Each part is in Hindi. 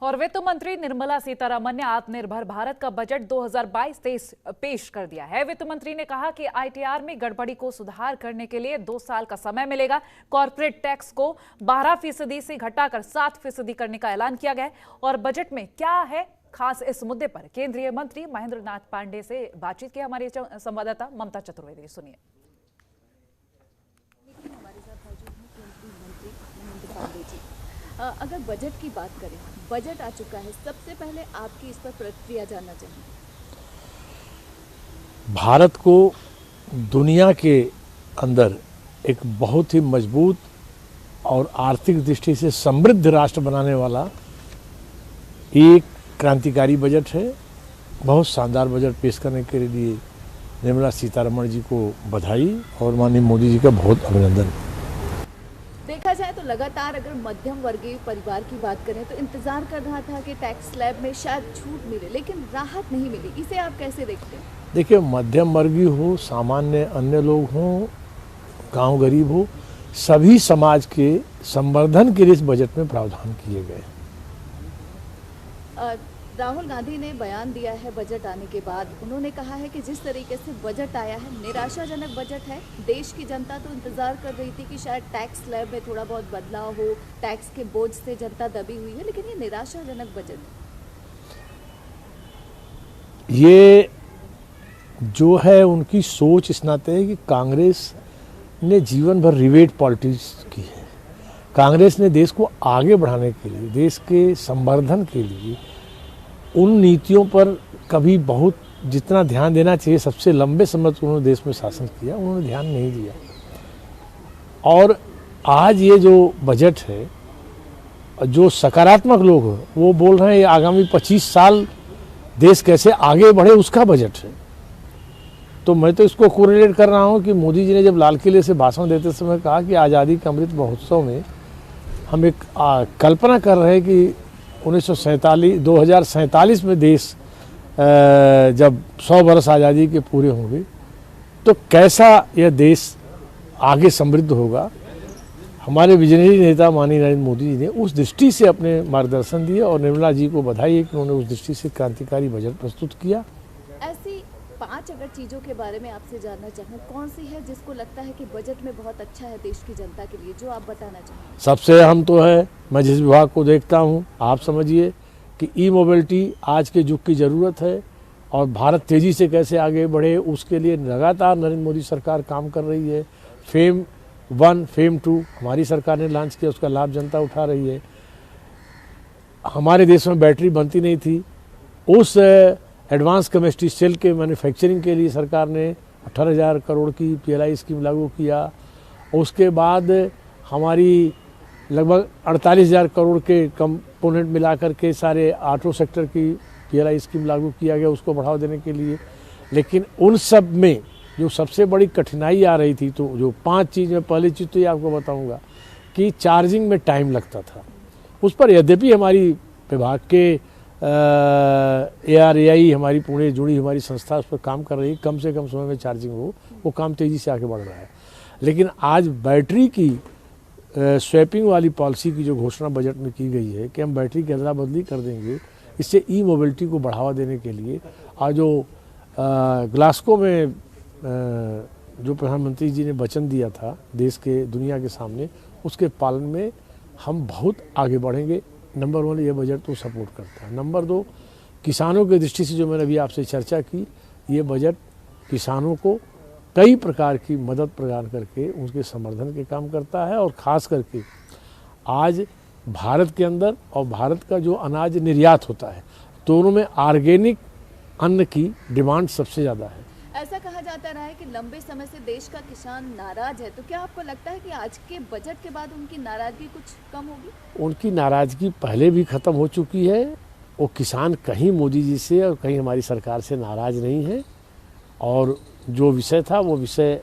और वित्त मंत्री निर्मला सीतारमण ने आत्मनिर्भर भारत का बजट 2022-23 पेश कर दिया है। वित्त मंत्री ने कहा कि आईटीआर में गड़बड़ी को सुधार करने के लिए 2 साल का समय मिलेगा। कॉर्पोरेट टैक्स को 12% से घटाकर 7% करने का ऐलान किया गया है। और बजट में क्या है खास, इस मुद्दे पर केंद्रीय मंत्री महेंद्र नाथ पांडे से बातचीत की हमारी संवाददाता ममता चतुर्वेदी। सुनिए। अगर बजट की बात करें, बजट आ चुका है, सबसे पहले आपकी इस पर प्रतिक्रिया जानना चाहेंगे। भारत को दुनिया के अंदर एक बहुत ही मजबूत और आर्थिक दृष्टि से समृद्ध राष्ट्र बनाने वाला एक क्रांतिकारी बजट है। बहुत शानदार बजट पेश करने के लिए निर्मला सीतारमण जी को बधाई और माननीय मोदी जी का बहुत अभिनंदन। देखा जाए तो लगातार अगर मध्यम वर्गीय परिवार की बात करें तो इंतजार कर रहा था कि टैक्स स्लैब में शायद छूट मिले, लेकिन राहत नहीं मिली। इसे आप कैसे देखते हैं? देखिए, मध्यम वर्गीय हो, सामान्य अन्य लोग हों, गांव गरीब हो, सभी समाज के संवर्धन के लिए इस बजट में प्रावधान किए गए। राहुल गांधी ने बयान दिया है बजट आने के बाद। उन्होंने कहा है कि जिस तरीके से बजट आया है निराशाजनक बजट है। देश की जनता तो इंतजार कर रही थी कि शायद टैक्स स्लैब में थोड़ा बहुत बदलाव हो, टैक्स के बोझ से जनता दबी हुई है, लेकिन ये निराशाजनक बजट है। ये जो है उनकी सोच इस नाते है कि कांग्रेस ने जीवन भर रिवेट पॉलिटिक्स की है। कांग्रेस ने देश को आगे बढ़ाने के लिए, देश के संवर्धन के लिए उन नीतियों पर कभी बहुत जितना ध्यान देना चाहिए, सबसे लंबे समय तक उन्होंने देश में शासन किया, उन्होंने ध्यान नहीं दिया। और आज ये जो बजट है, जो सकारात्मक लोग हैं वो बोल रहे हैं आगामी 25 साल देश कैसे आगे बढ़े उसका बजट है। तो मैं तो इसको कोरिलेट कर रहा हूँ कि मोदी जी ने जब लाल किले से भाषण देते समय कहा कि आज़ादी का अमृत महोत्सव में हम एक कल्पना कर रहे हैं कि 2047 में देश जब 100 वर्ष आज़ादी के पूरे होंगे तो कैसा यह देश आगे समृद्ध होगा। हमारे विजनरी नेता माननीय नरेंद्र मोदी जी ने उस दृष्टि से अपने मार्गदर्शन दिए और निर्मला जी को बधाई है कि उन्होंने उस दृष्टि से क्रांतिकारी बजट प्रस्तुत किया। ऐसी 5 अगर चीज़ों के बारे में आपसे जानना चाहें, कौन सी है जिसको लगता है कि बजट में बहुत अच्छा है देश की जनता के लिए, जो आप बताना चाहें? सबसे अहम तो है, मैं जिस विभाग को देखता हूँ, आप समझिए कि ई मोबिलिटी आज के युग की ज़रूरत है और भारत तेज़ी से कैसे आगे बढ़े उसके लिए लगातार नरेंद्र मोदी सरकार काम कर रही है। फेम 1, फेम 2 हमारी सरकार ने लॉन्च किया, उसका लाभ जनता उठा रही है। हमारे देश में बैटरी बनती नहीं थी, उस एडवांस केमिस्ट्री सेल के मैन्युफैक्चरिंग के लिए सरकार ने 18,000 करोड़ की PLI स्कीम लागू किया। उसके बाद हमारी लगभग 48,000 करोड़ के कंपोनेंट मिलाकर के सारे ऑटो सेक्टर की PLI स्कीम लागू किया गया उसको बढ़ावा देने के लिए। लेकिन उन सब में जो सबसे बड़ी कठिनाई आ रही थी, तो जो 5 चीज़ में, पहली चीज़ तो ये आपको बताऊंगा कि चार्जिंग में टाइम लगता था। उस पर यद्यपि हमारी विभाग के ARAI हमारी पुणे जुड़ी हमारी संस्था उस पर काम कर रही है, कम से कम समय में चार्जिंग हो, वो काम तेज़ी से आगे बढ़ रहा है। लेकिन आज बैटरी की स्वैपिंग वाली पॉलिसी की जो घोषणा बजट में की गई है कि हम बैटरी की अदला बदली कर देंगे, इससे ई मोबिलिटी को बढ़ावा देने के लिए, और जो ग्लासगो में जो प्रधानमंत्री जी ने वचन दिया था देश के दुनिया के सामने, उसके पालन में हम बहुत आगे बढ़ेंगे। नंबर 1 ये बजट तो सपोर्ट करता है। नंबर 2 किसानों की दृष्टि से जो मैंने अभी आपसे चर्चा की, ये बजट किसानों को कई प्रकार की मदद प्रदान करके उनके संवर्धन के काम करता है। और ख़ास करके आज भारत के अंदर और भारत का जो अनाज निर्यात होता है, दोनों में ऑर्गेनिक अन्न की डिमांड सबसे ज़्यादा है। ऐसा कहा जाता रहा है कि लंबे समय से देश का किसान नाराज है, तो क्या आपको लगता है कि आज के बजट के बाद उनकी नाराजगी कुछ कम होगी? उनकी नाराजगी पहले भी ख़त्म हो चुकी है। वो किसान कहीं मोदी जी से और कहीं हमारी सरकार से नाराज नहीं है, और जो विषय था वो विषय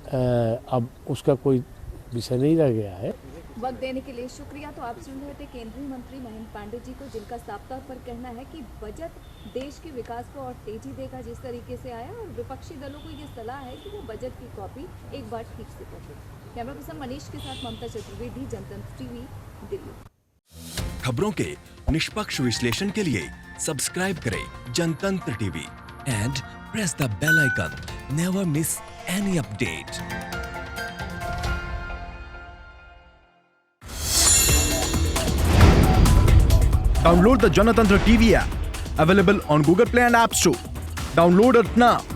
अब उसका कोई विषय नहीं रह गया है। वक्त देने के लिए शुक्रिया। तो आप सुन रहे थे केंद्रीय मंत्री महेंद्र पांडे जी को, जिनका साफ तौर पर कहना है कि बजट देश के विकास को और तेजी देगा जिस तरीके से आया, और विपक्षी दलों को ये सलाह है कि वो बजट की कॉपी एक बार ठीक से पढ़ें। कैमरा पर्सन मनीष के साथ ममता चतुर्वेदी, जनतंत्र टीवी, दिल्ली। खबरों के निष्पक्ष विश्लेषण के लिए सब्सक्राइब करें Janatantra TV and press the bell icon. Never miss any update. Download the Janatantra TV app, available on Google Play and App Store. Download it now.